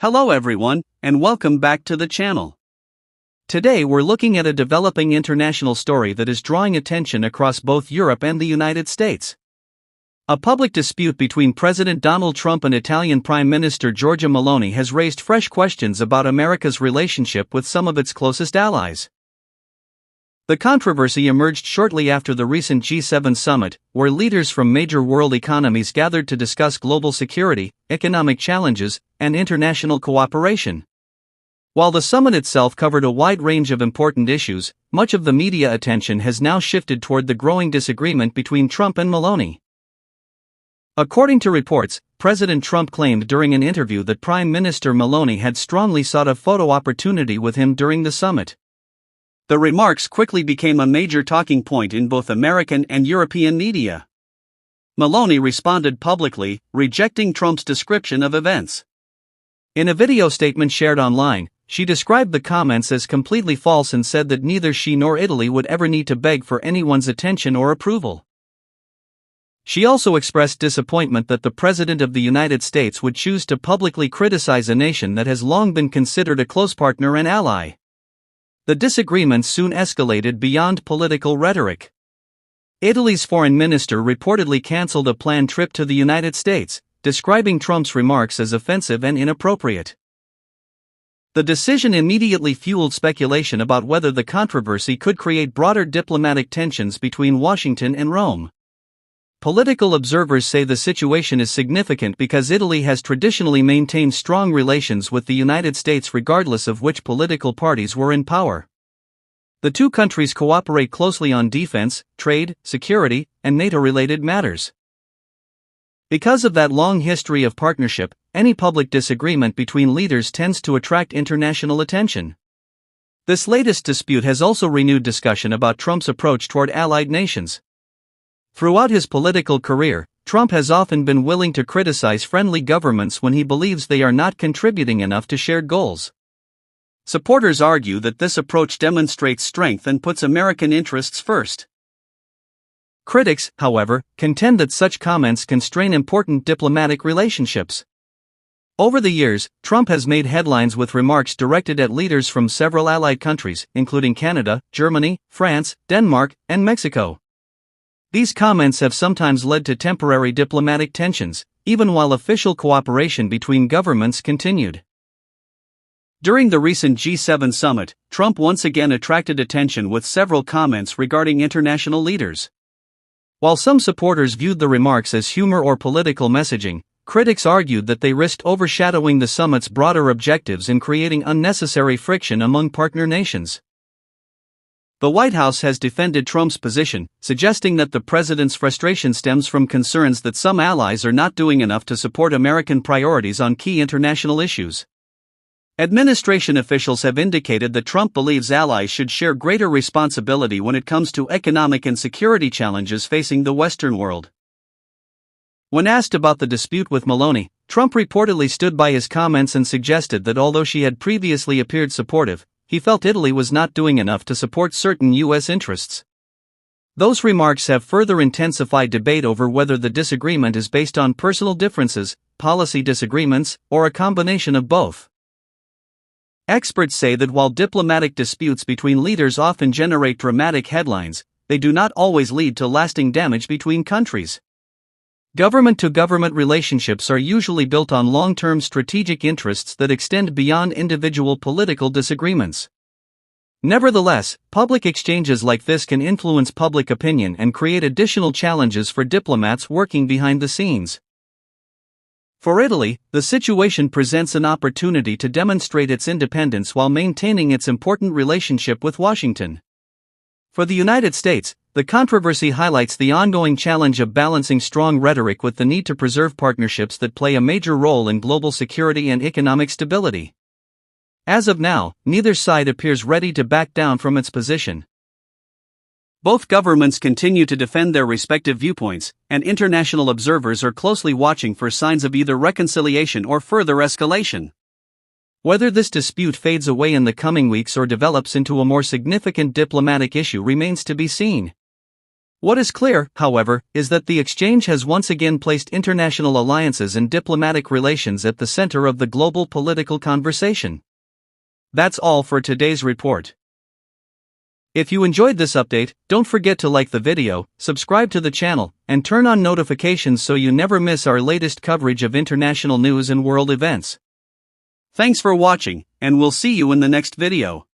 Hello everyone, and welcome back to the channel. Today we're looking at a developing international story that is drawing attention across both Europe and the United States. A public dispute between President Donald Trump and Italian Prime Minister Giorgia Meloni has raised fresh questions about America's relationship with some of its closest allies. The controversy emerged shortly after the recent G7 summit, where leaders from major world economies gathered to discuss global security, economic challenges, and international cooperation. While the summit itself covered a wide range of important issues, much of the media attention has now shifted toward the growing disagreement between Trump and Meloni. According to reports, President Trump claimed during an interview that Prime Minister Meloni had strongly sought a photo opportunity with him during the summit. The remarks quickly became a major talking point in both American and European media. Meloni responded publicly, rejecting Trump's description of events. In a video statement shared online, she described the comments as completely false and said that neither she nor Italy would ever need to beg for anyone's attention or approval. She also expressed disappointment that the President of the United States would choose to publicly criticize a nation that has long been considered a close partner and ally. The disagreements soon escalated beyond political rhetoric. Italy's foreign minister reportedly cancelled a planned trip to the United States, describing Trump's remarks as offensive and inappropriate. The decision immediately fueled speculation about whether the controversy could create broader diplomatic tensions between Washington and Rome. Political observers say the situation is significant because Italy has traditionally maintained strong relations with the United States regardless of which political parties were in power. The two countries cooperate closely on defense, trade, security, and NATO-related matters. Because of that long history of partnership, any public disagreement between leaders tends to attract international attention. This latest dispute has also renewed discussion about Trump's approach toward allied nations. Throughout his political career, Trump has often been willing to criticize friendly governments when he believes they are not contributing enough to shared goals. Supporters argue that this approach demonstrates strength and puts American interests first. Critics, however, contend that such comments can strain important diplomatic relationships. Over the years, Trump has made headlines with remarks directed at leaders from several allied countries, including Canada, Germany, France, Denmark, and Mexico. These comments have sometimes led to temporary diplomatic tensions, even while official cooperation between governments continued. During the recent G7 summit, Trump once again attracted attention with several comments regarding international leaders. While some supporters viewed the remarks as humor or political messaging, critics argued that they risked overshadowing the summit's broader objectives and creating unnecessary friction among partner nations. The White House has defended Trump's position, suggesting that the president's frustration stems from concerns that some allies are not doing enough to support American priorities on key international issues. Administration officials have indicated that Trump believes allies should share greater responsibility when it comes to economic and security challenges facing the Western world. When asked about the dispute with Meloni, Trump reportedly stood by his comments and suggested that although she had previously appeared supportive, he felt Italy was not doing enough to support certain U.S. interests. Those remarks have further intensified debate over whether the disagreement is based on personal differences, policy disagreements, or a combination of both. Experts say that while diplomatic disputes between leaders often generate dramatic headlines, they do not always lead to lasting damage between countries. Government-to-government relationships are usually built on long-term strategic interests that extend beyond individual political disagreements. Nevertheless, public exchanges like this can influence public opinion and create additional challenges for diplomats working behind the scenes. For Italy, the situation presents an opportunity to demonstrate its independence while maintaining its important relationship with Washington. For the United States, the controversy highlights the ongoing challenge of balancing strong rhetoric with the need to preserve partnerships that play a major role in global security and economic stability. As of now, neither side appears ready to back down from its position. Both governments continue to defend their respective viewpoints, and international observers are closely watching for signs of either reconciliation or further escalation. Whether this dispute fades away in the coming weeks or develops into a more significant diplomatic issue remains to be seen. What is clear, however, is that the exchange has once again placed international alliances and diplomatic relations at the center of the global political conversation. That's all for today's report. If you enjoyed this update, don't forget to like the video, subscribe to the channel, and turn on notifications so you never miss our latest coverage of international news and world events. Thanks for watching, and we'll see you in the next video.